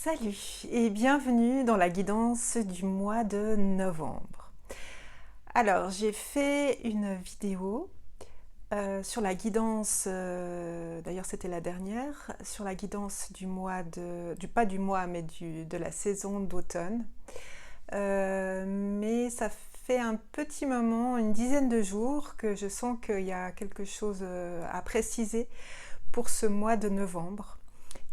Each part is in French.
Salut et bienvenue dans la guidance du mois de novembre. Alors, j'ai fait une vidéo sur la guidance, d'ailleurs c'était la dernière, sur la guidance du mois pas du mois, mais de la saison d'automne. Mais ça fait un petit moment, une dizaine de jours, que je sens qu'il y a quelque chose à préciser pour ce mois de novembre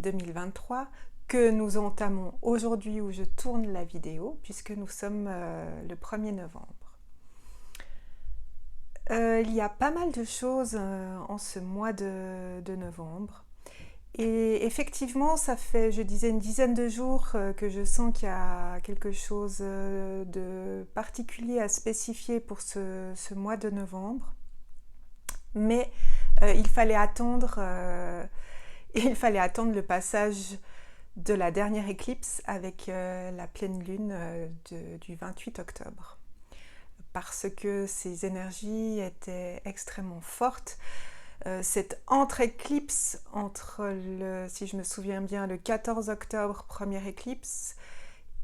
2023 que nous entamons aujourd'hui où je tourne la vidéo, puisque nous sommes le 1er novembre. Il y a pas mal de choses en ce mois de novembre. Et effectivement, ça fait, je disais, une dizaine de jours que je sens qu'il y a quelque chose de particulier à spécifier pour ce mois de novembre. Mais il fallait attendre le passage de la dernière éclipse avec la pleine lune du 28 octobre. Parce que ces énergies étaient extrêmement fortes. Cette entre-éclipse entre si je me souviens bien, le 14 octobre, première éclipse,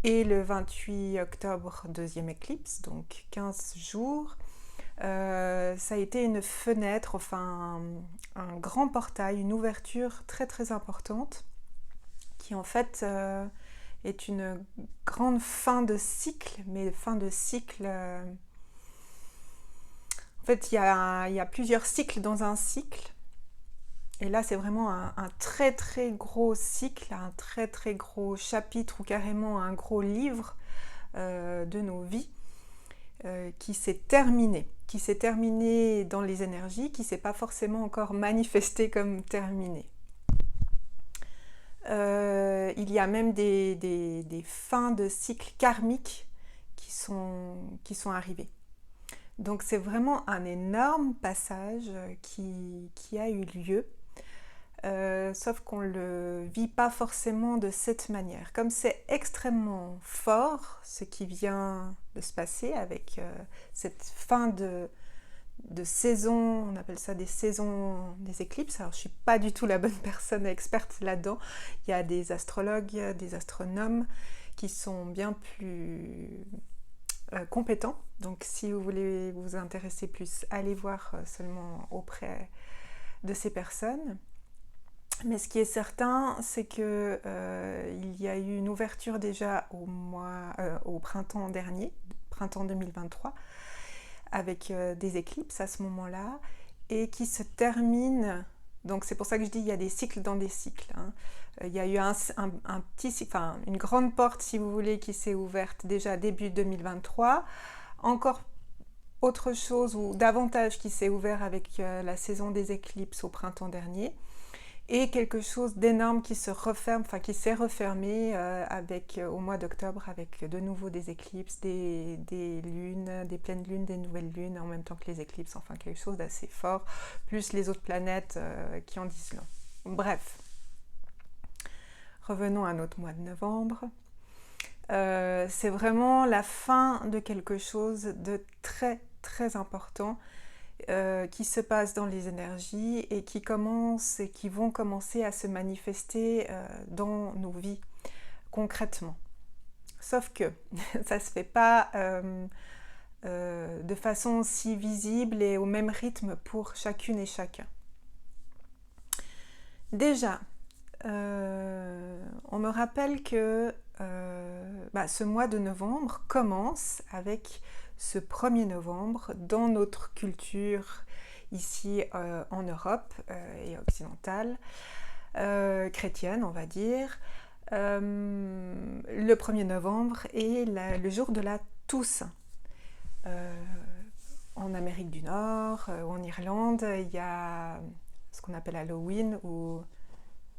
et le 28 octobre, deuxième éclipse, donc 15 jours, ça a été une fenêtre, enfin un grand portail, une ouverture très très importante, qui en fait est une grande fin de cycle, mais fin de cycle... En fait, il y a plusieurs cycles dans un cycle. Et là, c'est vraiment un très très gros cycle, un très très gros chapitre ou carrément un gros livre de nos vies qui s'est terminé. Qui s'est terminé dans les énergies, qui ne s'est pas forcément encore manifesté comme terminé. Il y a même des fins de cycles karmiques qui sont arrivées. Donc c'est vraiment un énorme passage qui a eu lieu, sauf qu'on ne le vit pas forcément de cette manière. Comme c'est extrêmement fort ce qui vient de se passer avec cette fin de saison, on appelle ça des saisons des éclipses. Alors je ne suis pas du tout la bonne personne experte là-dedans. Il y a des astrologues, des astronomes qui sont bien plus compétents. Donc si vous voulez vous intéresser plus, allez voir seulement auprès de ces personnes. Mais ce qui est certain, c'est que il y a eu une ouverture déjà au printemps dernier, printemps 2023, avec des éclipses à ce moment-là, et qui se termine. Donc c'est pour ça que je dis il y a des cycles dans des cycles. Il y a eu un petit cycle, enfin une grande porte si vous voulez, qui s'est ouverte déjà début 2023. Encore autre chose ou davantage qui s'est ouvert avec la saison des éclipses au printemps dernier. Et quelque chose d'énorme qui se referme, enfin qui s'est refermé au mois d'octobre avec de nouveau des éclipses, des lunes, des pleines lunes, des nouvelles lunes en même temps que les éclipses, enfin quelque chose d'assez fort, plus les autres planètes qui en disent long. Bref, revenons à notre mois de novembre. C'est vraiment la fin de quelque chose de très très important qui se passe dans les énergies et qui vont commencer à se manifester dans nos vies concrètement. Sauf que ça ne se fait pas de façon si visible et au même rythme pour chacune et chacun. Déjà, on me rappelle que ce mois de novembre commence avec ce 1er novembre dans notre culture ici en Europe et occidentale, chrétienne on va dire. Le 1er novembre est le jour de la Toussaint. En Amérique du Nord, ou en Irlande, il y a ce qu'on appelle Halloween, ou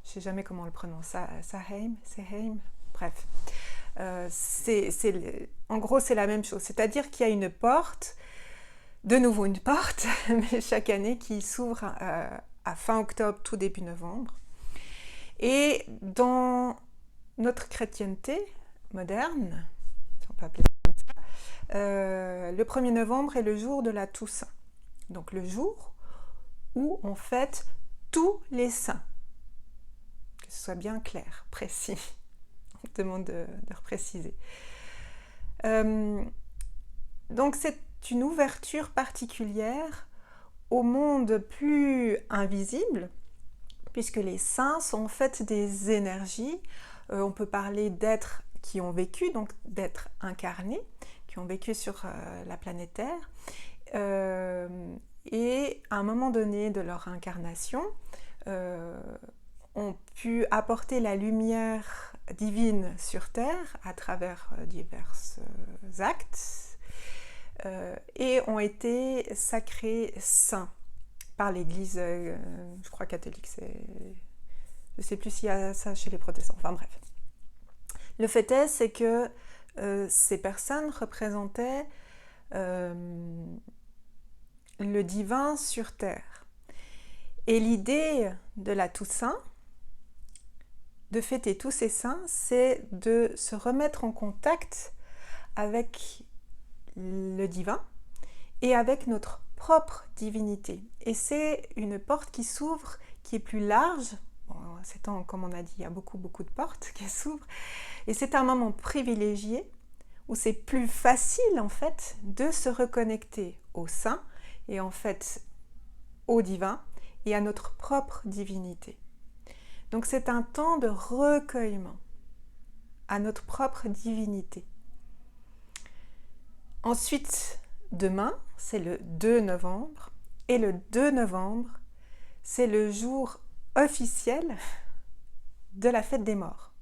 je ne sais jamais comment on le prononce, Samhain, bref. En gros, c'est la même chose. C'est-à-dire qu'il y a une porte, de nouveau une porte, mais chaque année qui s'ouvre à fin octobre, tout début novembre. Et dans notre chrétienté moderne, si on peut appeler ça comme ça, le 1er novembre est le jour de la Toussaint. Donc le jour où on fête tous les saints. Que ce soit bien clair, précis. demande de repréciser. Donc c'est une ouverture particulière au monde plus invisible, puisque les saints sont en fait des énergies. On peut parler d'êtres qui ont vécu, donc d'êtres incarnés, qui ont vécu sur la planète Terre, et à un moment donné de leur incarnation, ont pu apporter la lumière divine sur Terre à travers divers actes, et ont été sacrés saints par l'Église, je crois catholique, je ne sais plus s'il y a ça chez les protestants, enfin bref. Le fait est, c'est que ces personnes représentaient le divin sur Terre. Et l'idée de la Toussaint, de fêter tous ces saints, c'est de se remettre en contact avec le divin et avec notre propre divinité. Et c'est une porte qui s'ouvre, qui est plus large. Bon, c'est comme on a dit, il y a beaucoup de portes qui s'ouvrent. Et c'est un moment privilégié où c'est plus facile en fait de se reconnecter au saint et en fait au divin et à notre propre divinité. Donc c'est un temps de recueillement à notre propre divinité. Ensuite, demain, c'est le 2 novembre, et le 2 novembre, c'est le jour officiel de la fête des morts.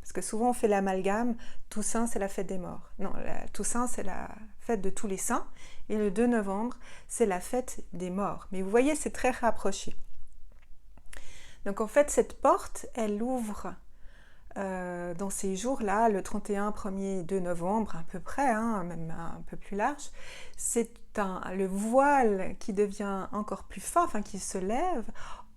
Parce que souvent on fait l'amalgame, Toussaint c'est la fête des morts. Non, Toussaint c'est la fête de tous les saints, et le 2 novembre, c'est la fête des morts. Mais vous voyez, c'est très rapproché. Donc en fait, cette porte, elle ouvre dans ces jours-là, le 31, 1er, 2 novembre, à peu près, hein, même un peu plus large, c'est le voile qui devient encore plus fort, enfin qui se lève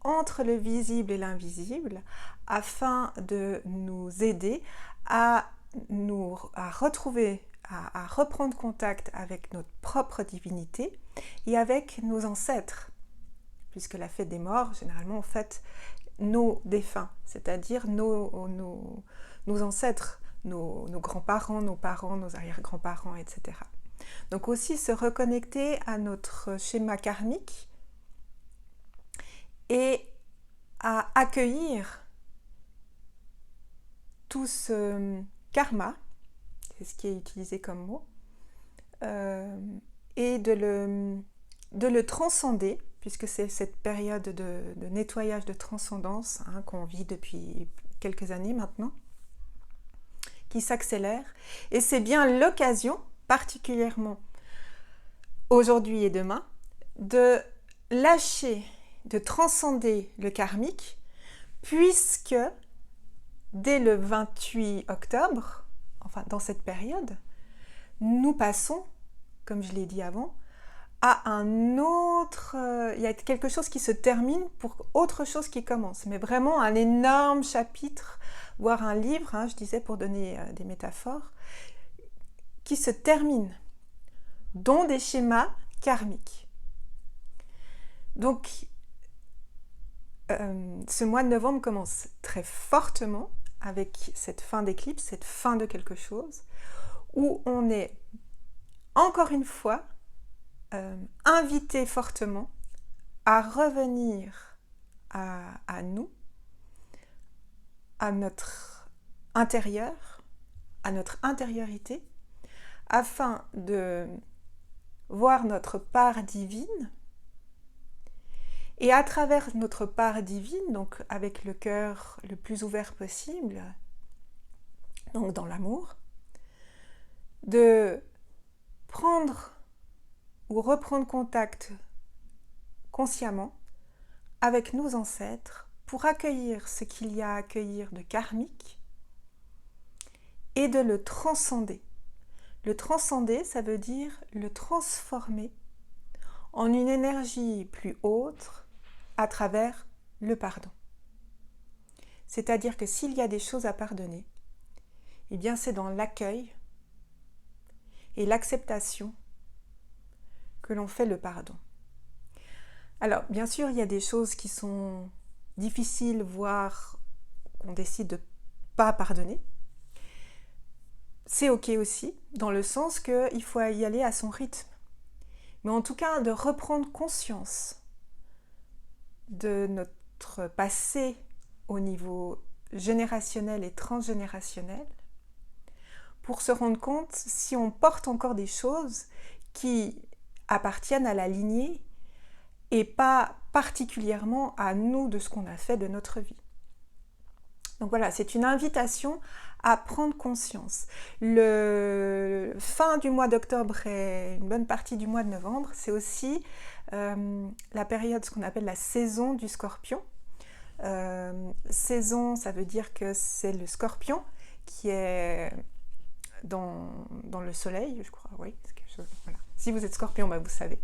entre le visible et l'invisible, afin de nous aider à retrouver, à reprendre contact avec notre propre divinité et avec nos ancêtres, puisque la fête des morts, généralement, on fête nos défunts, c'est-à-dire nos ancêtres, nos grands-parents, nos parents, nos arrière-grands-parents, etc. Donc aussi se reconnecter à notre schéma karmique et à accueillir tout ce karma, c'est ce qui est utilisé comme mot, et de le transcender, puisque c'est cette période de nettoyage, de transcendance qu'on vit depuis quelques années maintenant, qui s'accélère. Et c'est bien l'occasion, particulièrement aujourd'hui et demain, de lâcher, de transcender le karmique, puisque dès le 28 octobre, enfin dans cette période, nous passons, comme je l'ai dit avant, à un autre... il y a quelque chose qui se termine pour autre chose qui commence. Mais vraiment un énorme chapitre, voire un livre, je disais pour donner des métaphores, qui se termine, dont des schémas karmiques. Donc, ce mois de novembre commence très fortement avec cette fin d'éclipse, cette fin de quelque chose, où on est encore une fois invité fortement à revenir à nous, à notre intérieur, à notre intériorité, afin de voir notre part divine. Et à travers notre part divine, donc avec le cœur le plus ouvert possible, donc dans l'amour, de prendre ou reprendre contact consciemment avec nos ancêtres pour accueillir ce qu'il y a à accueillir de karmique et de le transcender. Le transcender, ça veut dire le transformer en une énergie plus haute à travers le pardon. C'est-à-dire que s'il y a des choses à pardonner, eh bien c'est dans l'accueil et l'acceptation que l'on fait le pardon. Alors, bien sûr, il y a des choses qui sont difficiles, voire qu'on décide de ne pas pardonner. c'est ok aussi, dans le sens qu'il faut y aller à son rythme. Mais en tout cas, de reprendre conscience de notre passé au niveau générationnel et transgénérationnel, pour se rendre compte si on porte encore des choses qui appartiennent à la lignée et pas particulièrement à nous de ce qu'on a fait de notre vie. Donc voilà, c'est une invitation à prendre conscience. Le fin du mois d'octobre et une bonne partie du mois de novembre, c'est aussi la période, ce qu'on appelle la saison du scorpion. Saison, ça veut dire que c'est le scorpion qui est dans le soleil, je crois, oui. Voilà. Si vous êtes scorpion, bah vous savez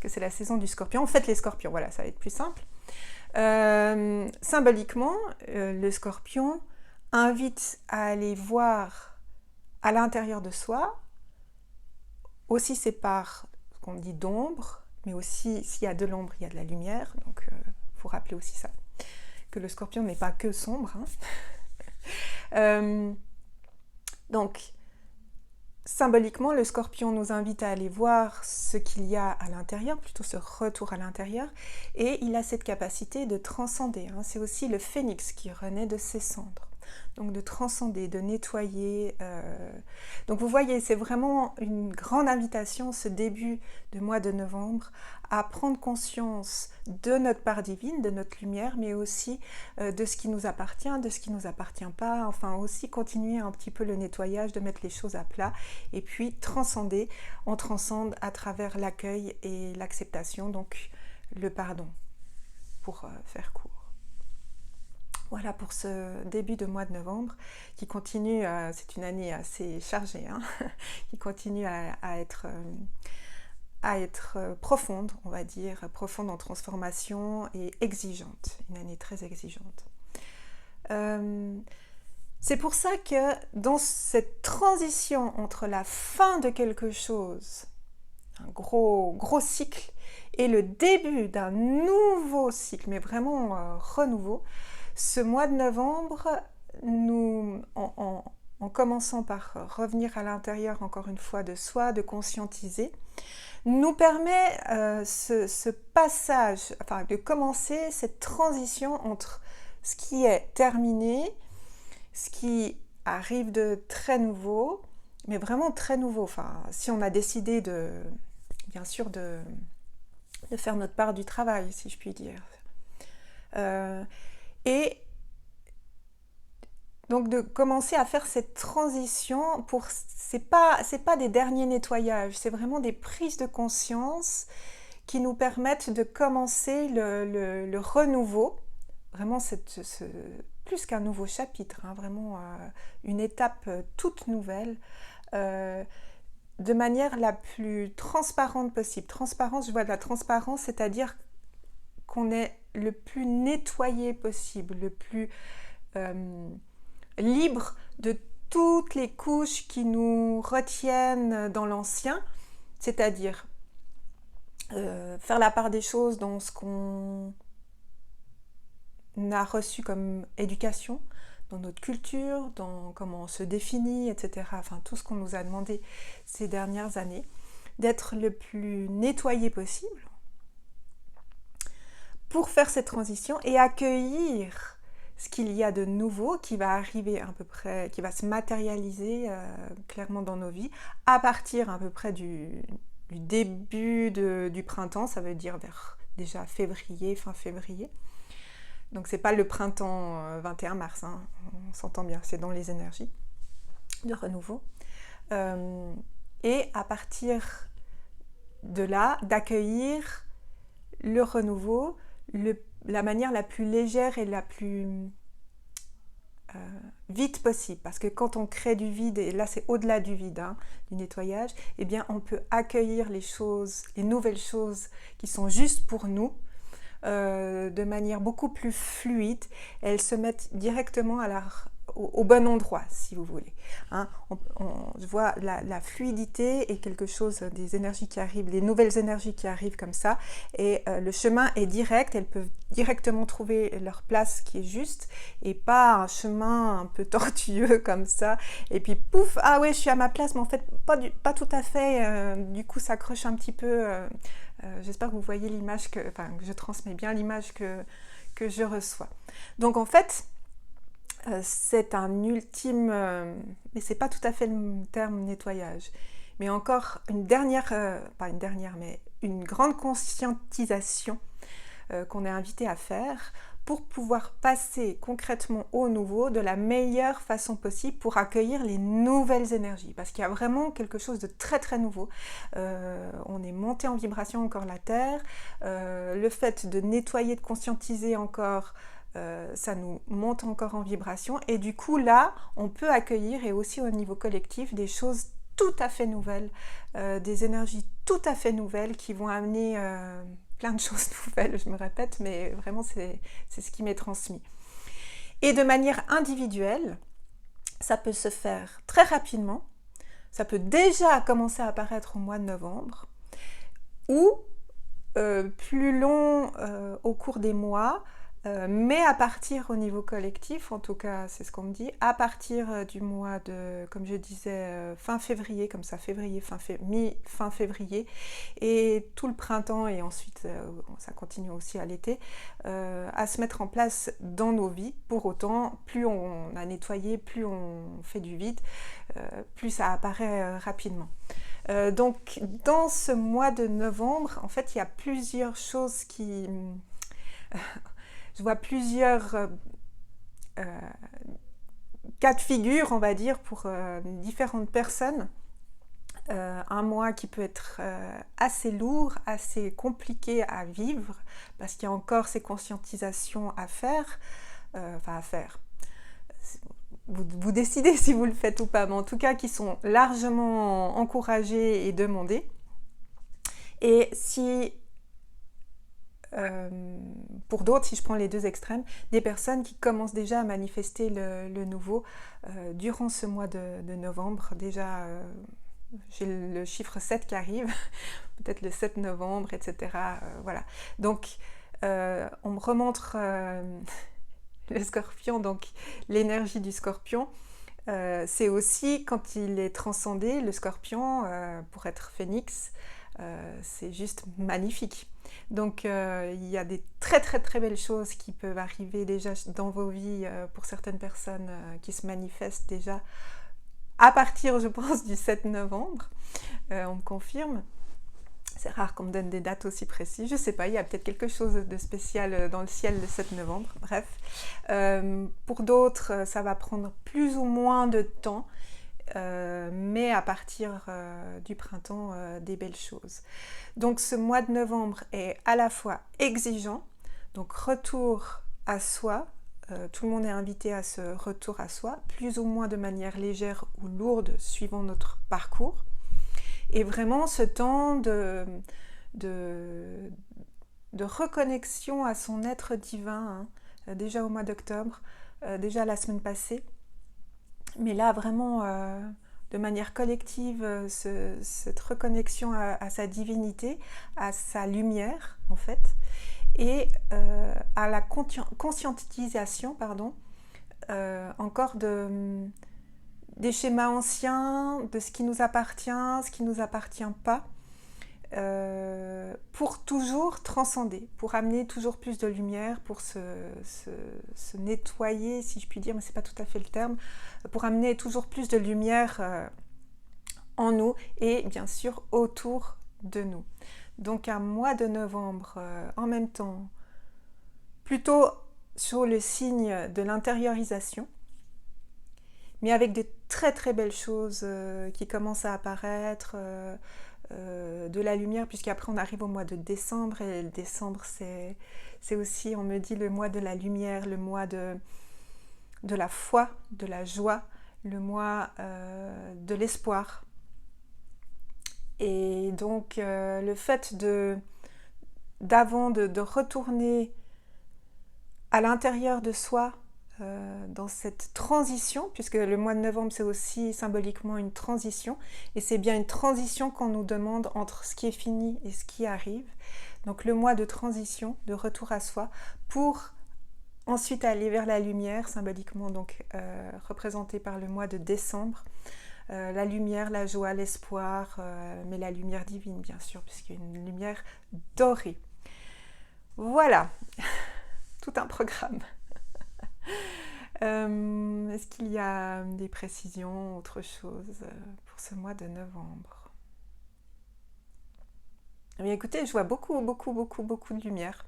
que c'est la saison du scorpion. Faites les scorpions, voilà, ça va être plus simple. Symboliquement, le scorpion invite à aller voir à l'intérieur de soi aussi ses parts, ce qu'on dit d'ombre, mais aussi s'il y a de l'ombre, il y a de la lumière. Donc, il faut rappeler aussi ça, que le scorpion n'est pas que sombre. Donc, symboliquement, le scorpion nous invite à aller voir ce qu'il y a à l'intérieur, plutôt ce retour à l'intérieur, et il a cette capacité de transcender. C'est aussi le phénix qui renaît de ses cendres, donc de transcender, de nettoyer. Donc vous voyez, c'est vraiment une grande invitation, ce début de mois de novembre, à prendre conscience de notre part divine, de notre lumière, mais aussi de ce qui nous appartient, de ce qui ne nous appartient pas, enfin aussi continuer un petit peu le nettoyage, de mettre les choses à plat, et puis transcender. On transcende à travers l'accueil et l'acceptation, donc le pardon, pour faire court. Voilà pour ce début de mois de novembre qui continue, c'est une année assez chargée, qui continue à être profonde, on va dire, profonde en transformation et exigeante, une année très exigeante. C'est pour ça que dans cette transition entre la fin de quelque chose, un gros cycle, et le début d'un nouveau cycle, mais vraiment renouveau, ce mois de novembre, nous, en commençant par revenir à l'intérieur encore une fois de soi, de conscientiser, nous permet ce passage, enfin de commencer cette transition entre ce qui est terminé, ce qui arrive de très nouveau, mais vraiment très nouveau. Enfin, si on a décidé bien sûr de faire notre part du travail, si je puis dire. Et donc de commencer à faire cette transition, c'est pas des derniers nettoyages, c'est vraiment des prises de conscience qui nous permettent de commencer le renouveau, vraiment plus qu'un nouveau chapitre, vraiment une étape toute nouvelle, de manière la plus transparente possible. Transparence, je vois de la transparence, c'est-à-dire qu'on est le plus nettoyé possible, le plus libre de toutes les couches qui nous retiennent dans l'ancien, c'est-à-dire faire la part des choses dans ce qu'on a reçu comme éducation, dans notre culture, dans comment on se définit, etc. Enfin, tout ce qu'on nous a demandé ces dernières années, d'être le plus nettoyé possible pour faire cette transition et accueillir ce qu'il y a de nouveau qui va arriver à peu près, qui va se matérialiser clairement dans nos vies à partir à peu près du début du printemps, ça veut dire vers déjà février, fin février. Donc c'est pas le printemps 21 mars, on s'entend bien, c'est dans les énergies de renouveau. Et à partir de là, d'accueillir le renouveau, la manière la plus légère et la plus vite possible. Parce que quand on crée du vide, et là c'est au-delà du vide, du nettoyage, eh bien on peut accueillir les choses, les nouvelles choses qui sont juste pour nous, de manière beaucoup plus fluide. Elles se mettent directement au bon endroit, si vous voulez. Hein. Je vois la fluidité est quelque chose, des énergies qui arrivent, les nouvelles énergies qui arrivent comme ça, et le chemin est direct, elles peuvent directement trouver leur place qui est juste, et pas un chemin un peu tortueux comme ça, et puis pouf, ah ouais, je suis à ma place, mais en fait, pas tout à fait, du coup, ça accroche un petit peu. J'espère que vous voyez l'image, que je transmets bien l'image que je reçois. Donc en fait, c'est un ultime, mais c'est pas tout à fait le terme nettoyage, mais encore une dernière, pas une dernière, mais une grande conscientisation qu'on est invité à faire pour pouvoir passer concrètement au nouveau de la meilleure façon possible pour accueillir les nouvelles énergies. Parce qu'il y a vraiment quelque chose de très très nouveau. On est monté en vibration encore la Terre. Le fait de nettoyer, de conscientiser encore, ça nous monte encore en vibration. Et du coup là, on peut accueillir, et aussi au niveau collectif, des choses tout à fait nouvelles, des énergies tout à fait nouvelles qui vont amener plein de choses nouvelles, je me répète, mais vraiment c'est ce qui m'est transmis. Et de manière individuelle, ça peut se faire très rapidement, ça peut déjà commencer à apparaître au mois de novembre, ou plus long au cours des mois, mais à partir au niveau collectif, en tout cas c'est ce qu'on me dit, à partir du mois de, comme je disais, fin février, comme ça, fin février, et tout le printemps, et ensuite ça continue aussi à l'été, à se mettre en place dans nos vies. Pour autant, plus on a nettoyé, plus on fait du vide, plus ça apparaît rapidement. Donc dans ce mois de novembre, en fait, il y a plusieurs choses qui... je vois plusieurs cas de figure, on va dire, pour différentes personnes. Un mois qui peut être assez lourd, assez compliqué à vivre, parce qu'il y a encore ces conscientisations à faire. Vous décidez si vous le faites ou pas, mais en tout cas qui sont largement encouragées et demandées. Et si... pour d'autres, si je prends les deux extrêmes, des personnes qui commencent déjà à manifester le nouveau durant ce mois de novembre. Déjà, j'ai le chiffre 7 qui arrive, peut-être le 7 novembre, etc. Voilà. Donc, on me remontre le scorpion, donc l'énergie du scorpion. C'est aussi, quand il est transcendé, le scorpion, pour être phénix, c'est juste magnifique. Donc il y a des très très très belles choses qui peuvent arriver déjà dans vos vies pour certaines personnes qui se manifestent déjà à partir, je pense, du 7 novembre. On me confirme. C'est rare qu'on me donne des dates aussi précises. Je sais pas, il y a peut-être quelque chose de spécial dans le ciel le 7 novembre. Bref. Pour d'autres, ça va prendre plus ou moins de temps. Mais à partir du printemps, des belles choses. Donc ce mois de novembre est à la fois exigeant, donc retour à soi, tout le monde est invité à ce retour à soi, plus ou moins de manière légère ou lourde suivant notre parcours, et vraiment ce temps de reconnexion à son être divin, hein, déjà au mois d'octobre, déjà la semaine passée. Mais là, vraiment, de manière collective, cette reconnexion à sa divinité, à sa lumière, en fait, et à la conscientisation, encore des schémas anciens, de ce qui nous appartient, ce qui ne nous appartient pas, pour toujours transcender, pour amener toujours plus de lumière, pour se nettoyer, si je puis dire, mais c'est pas tout à fait le terme, pour amener toujours plus de lumière en nous et bien sûr autour de nous. Donc un mois de novembre en même temps, plutôt sur le signe de l'intériorisation, mais avec des très très belles choses qui commencent à apparaître, de la lumière, puisqu'après on arrive au mois de décembre, et le décembre c'est aussi, on me dit, le mois de la lumière, le mois de la foi, de la joie, le mois de l'espoir. Et donc le fait de retourner à l'intérieur de soi, dans cette transition, puisque le mois de novembre c'est aussi symboliquement une transition, et c'est bien une transition qu'on nous demande entre ce qui est fini et ce qui arrive. Donc le mois de transition, de retour à soi, pour ensuite aller vers la lumière, symboliquement donc représenté par le mois de décembre. La lumière, la joie, l'espoir, mais la lumière divine bien sûr, puisqu'il y a une lumière dorée. Voilà, tout un programme. Est-ce qu'il y a des précisions, autre chose pour ce mois de novembre? Mais écoutez, je vois beaucoup de lumière.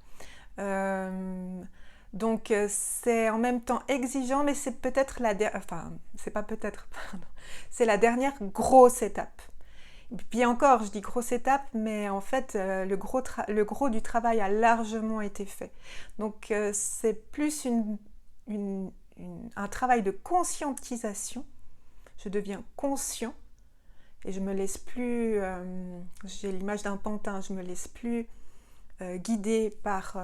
Donc c'est en même temps exigeant, mais c'est peut-être c'est pas peut-être, pardon, c'est la dernière grosse étape. Puis encore, je dis grosse étape, mais en fait, le gros du travail a largement été fait. Donc c'est plus un travail de conscientisation. Je deviens conscient et je me laisse plus, j'ai l'image d'un pantin, je me laisse plus guider par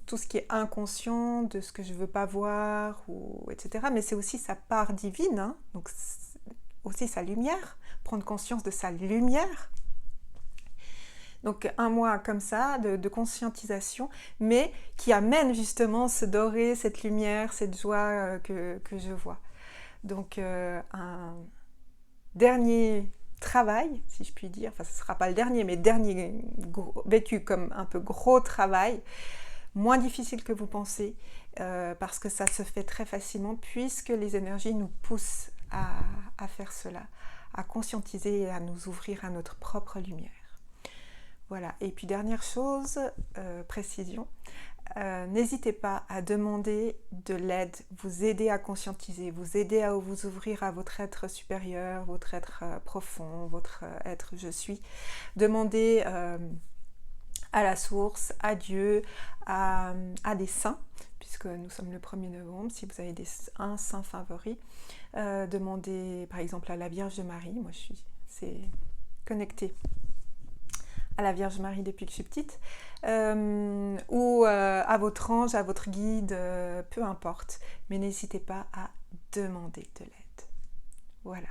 tout ce qui est inconscient, de ce que je veux pas voir, etc. Mais c'est aussi sa part divine, hein, donc aussi sa lumière, prendre conscience de sa lumière. Donc un mois comme ça, de conscientisation, mais qui amène justement ce doré, cette lumière, cette joie que je vois. Donc un dernier travail, si je puis dire, enfin ce ne sera pas le dernier, mais dernier vécu comme un peu gros travail, moins difficile que vous pensez, parce que ça se fait très facilement, puisque les énergies nous poussent à faire cela, à conscientiser et à nous ouvrir à notre propre lumière. Voilà, et puis dernière chose, précision, n'hésitez pas à demander de l'aide, vous aider à conscientiser, vous aider à vous ouvrir à votre être supérieur, votre être profond, votre être je suis. Demandez à la source, à Dieu, à des saints, puisque nous sommes le 1er novembre, si vous avez un saint favori, demandez par exemple à la Vierge Marie, moi c'est connecté à la Vierge Marie depuis que je suis petite, ou à votre ange, à votre guide, peu importe, mais n'hésitez pas à demander de l'aide. Voilà.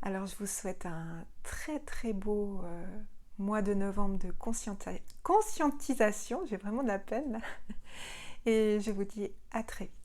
Alors je vous souhaite un très beau mois de novembre de conscientisation, j'ai vraiment de la peine là, et je vous dis à très vite.